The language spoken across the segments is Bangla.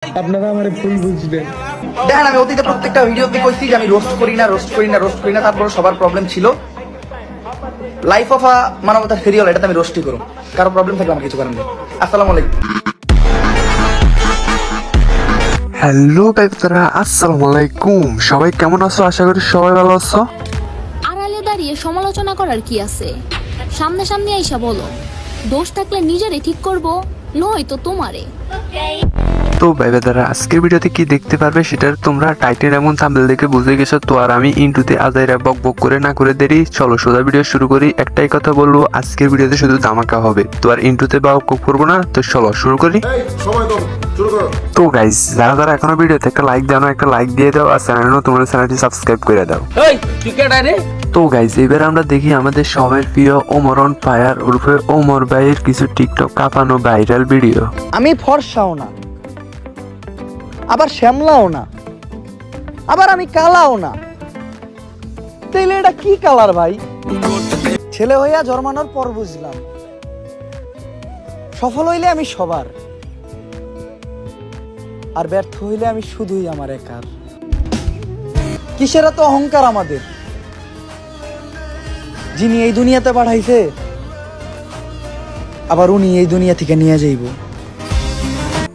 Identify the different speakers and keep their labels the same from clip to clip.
Speaker 1: আপনারা আমারে ভুল বুঝবেন।
Speaker 2: দেখেন আমি অতীতে প্রত্যেকটা ভিডিওতে কইছি যে আমি রোস্ট করি না, তারপর সবার প্রবলেম ছিল। লাইফ অফ আ মানবতার ফেরিওয়াল, এটাতে আমি রোস্টই করব। কারো প্রবলেম থাকলে আমার কিছু করার নেই। আসসালামু আলাইকুম।
Speaker 3: হ্যালো গাইরা, আসসালামু আলাইকুম। সবাই কেমন আছো? আশা করি সবাই ভালো আছো।
Speaker 4: আড়ালে দাঁড়িয়ে সমালোচনা করার কি আছে? সামনে সামনে আইসা বলো। দোষ থাকলে নিজেরে ঠিক করব, নয়তো তোমারে।
Speaker 3: তো ভাইবাদারা, আজকের ভিডিওতে কি দেখতে পারবে সেটা তোমরা টাইটেল এবং থাম্বনেল দেখে বুঝে গেছো। তো আর আমি ইন্টুতে আজাইরা বক বক করে না করে দেরি, চলো সোজা ভিডিও শুরু করি। একটাই কথা বলবো, আজকের ভিডিওতে শুধু ধামাকা হবে। তো আর ইন্টুতে বক বক করবো না, তো চলো শুরু করি। তো গাইস, যারা যারা এখনো ভিডিওতে একটা লাইক দাও না, একটা লাইক দিয়ে দাও। আর তোমাদের চ্যানেলটি সাবস্ক্রাইব করে দাও। তো গাইস, এবার আমরা দেখি আমাদের সবার প্রিয় ওমর অন ফায়ার ওরফে ওমর ভাইয়ের কিছু টিকটক কাঁপানো ভাইরাল ভিডিও।
Speaker 2: আমি ফর্সাও না, আবার শ্যামলাও না, আবার আমি কালাও না। তাইলে এটা কি কালার ভাই? ছেলে হইয়া জন্মানোর পর বুঝলাম, সফল হইলে আমি সবার, আর ব্যর্থ হইলে আমি শুধুই আমার একার। কিসের এত অহংকার আমাদের? যিনি এই দুনিয়াতে পাঠাইছে, আবার উনি এই দুনিয়া থেকে নিয়ে যাইব।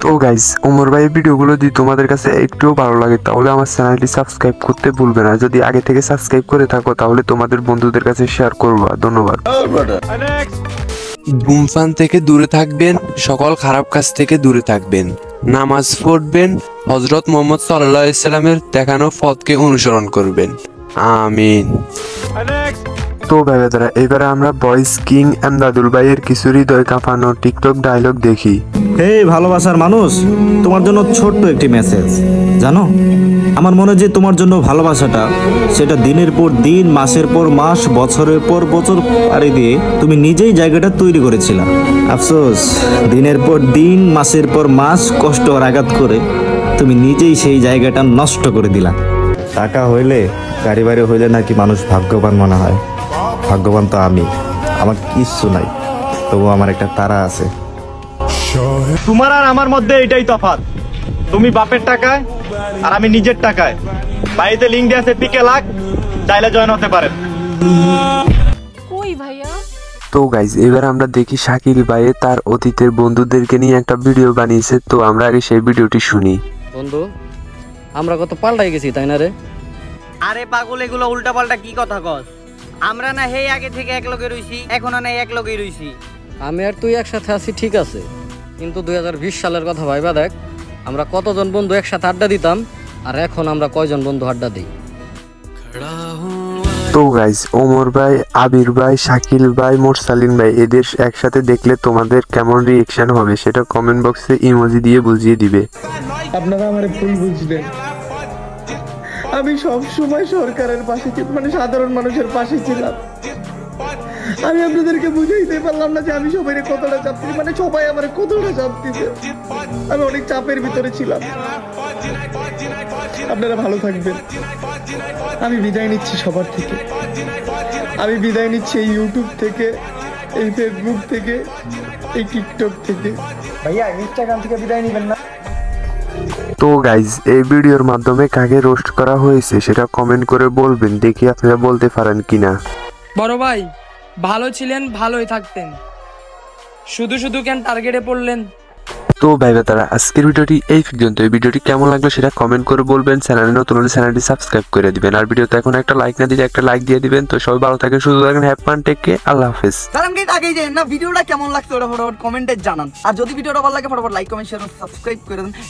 Speaker 3: তো গাইস, ওমর ভাইয়ের ভিডিওগুলো যদি তোমাদের কাছে একটুও ভালো লাগে তাহলে আমার চ্যানেলটি সাবস্ক্রাইব করতে ভুলবে না। যদি আগে থেকে সাবস্ক্রাইব করে থাকো তাহলে তোমাদের বন্ধুদের কাছে শেয়ার করবা। ধন্যবাদ। ধূমপান থেকে দূরে থাকবেন, সকল খারাপ কাজ থেকে দূরে থাকবেন, নামাজ পড়বেন, হযরত মুহাম্মদ সাল্লাল্লাহু আলাইহি সাল্লামের দেখানো পথকে অনুসরণ করবেন। আমিন। তো ভাইরা, এবারে আমরা বয়েজ কিং আমদাদুল ভাইয়ের কিছু হৃদয় কাঁপানো টিকটক ডায়লগ দেখি।
Speaker 5: হে ভালোবাসার মানুষ, তোমার জন্য ছোট্ট একটি মেসেজ। জানো, আমার মনে যে তোমার জন্য ভালোবাসাটা, সেটা দিনের পর দিন, মাসের পর মাস, বছরের পর বছর পাড়ি দিয়ে তুমি নিজেই জায়গাটা তৈরি করেছিলা। আফসোস, দিনের পর দিন, মাসের পর মাস কষ্ট আর আঘাত করে তুমি নিজেই সেই জায়গাটা নষ্ট করে দিলা। টাকা হইলে, গাড়ি বাড়ি হইলে নাকি মানুষ ভাগ্যবান মনে হয়। ভাগ্যবান তো আমি, আমার কিচ্ছু নাই, তবু আমার একটা তারা আছে।
Speaker 6: তোমার আর আমার মধ্যে এটাই তফাৎ, তুমি বাপের টাকায় আর আমি নিজের টাকায়। বাড়িতে লিঙ্ক দিয়ে আছে, পিকে লাগ, চাইলে জয়েন হতে পারেন।
Speaker 4: কই ভাইয়া?
Speaker 3: তো গাইজ, এবার আমরা দেখি শাকিল ভাই তার অতীতের বন্ধুদেরকে নিয়ে একটা ভিডিও বানিয়েছে। তো আমরা আগে সেই ভিডিওটি শুনি।
Speaker 7: বন্ধু, আমরা কত পাল্টাই গেছি, তাই না রে?
Speaker 8: আরে পাগল, এগুলো উল্টা পাল্টা কি কথা কস? আমরা না হেই আগে থেকে এক লগে রইছি, এখন না এক লগেই রইছি।
Speaker 7: আমি আর তুই একসাথে আছি ঠিক আছে, কিন্তু 2020 সালের কথা ভাইবা দেখ, আমরা কতজন বন্ধু একসাথে আড্ডা দিতাম, আর এখন আমরা কয়জন বন্ধু আড্ডা দিই।
Speaker 3: তো গাইজ, ওমর ভাই, আবির ভাই, শাকিল ভাই, মোরসালিন ভাই এদের একসাথে দেখলে তোমাদের কেমন রিয়েকশন হবে সেটা কমেন্ট বক্সে ইমোজি দিয়ে বুঝিয়ে দিবে।
Speaker 1: আপনারা আমারে ভুল বুঝবেন। আমি সব সময় সরকারের পাশে ছিলাম, মানে সাধারণ মানুষের পাশে ছিলাম। আমি আপনাদেরকে বুঝাইতে পারলাম না যে আমি সবাই কতটা চাপ দিই, মানে সবাই আমার কতটা চাপ দিতে। আমি অনেক চাপের ভিতরে ছিলাম। আপনারা ভালো থাকবেন। আমি বিদায় নিচ্ছি সবার থেকে। আমি বিদায় নিচ্ছি এই ইউটিউব থেকে, এই ফেসবুক থেকে, এই টিকটক থেকে।
Speaker 2: ভাইয়া, ইনস্টাগ্রাম থেকে বিদায় নিবেন না।
Speaker 3: তো গাইজ, এই ভিডিওর মাধ্যমে কাকে রোস্ট করা হয়েছে সেটা কমেন্ট করে বলবেন, দেখি আপনারা বলতে পারেন কিনা।
Speaker 9: বড় ভাই, ভালো ছিলেন, ভালোই থাকতেন, শুধু শুধু কেন টার্গেটে পড়লেন?
Speaker 3: তো ভাইবা, তারা আজকের ভিডিওটি এই পর্যন্ত। এই ভিডিওটি কেমন লাগলো সেটা কমেন্ট করে বলবেন। চ্যানেলে নতুন হলে চ্যানেলটি সাবস্ক্রাইব করে দিবেন। আর ভিডিওতে এখন একটা লাইক না দিলে একটা লাইক দিয়ে দিবেন। তো সবাই ভালো থাকেন, সুস্থ থাকেন, হ্যাপি ফান, টেক কেয়ার, আল্লাহ হাফেজ।
Speaker 2: আগেই যে না ভিডিওটা কেমন লাগছে ওটা ফটাফট কমেন্টে জানান। আর যদি ভিডিওটা ভালো লাগে ফটাফট লাইক, কমেন্ট, শেয়ার, সাবস্ক্রাইব করে দেন।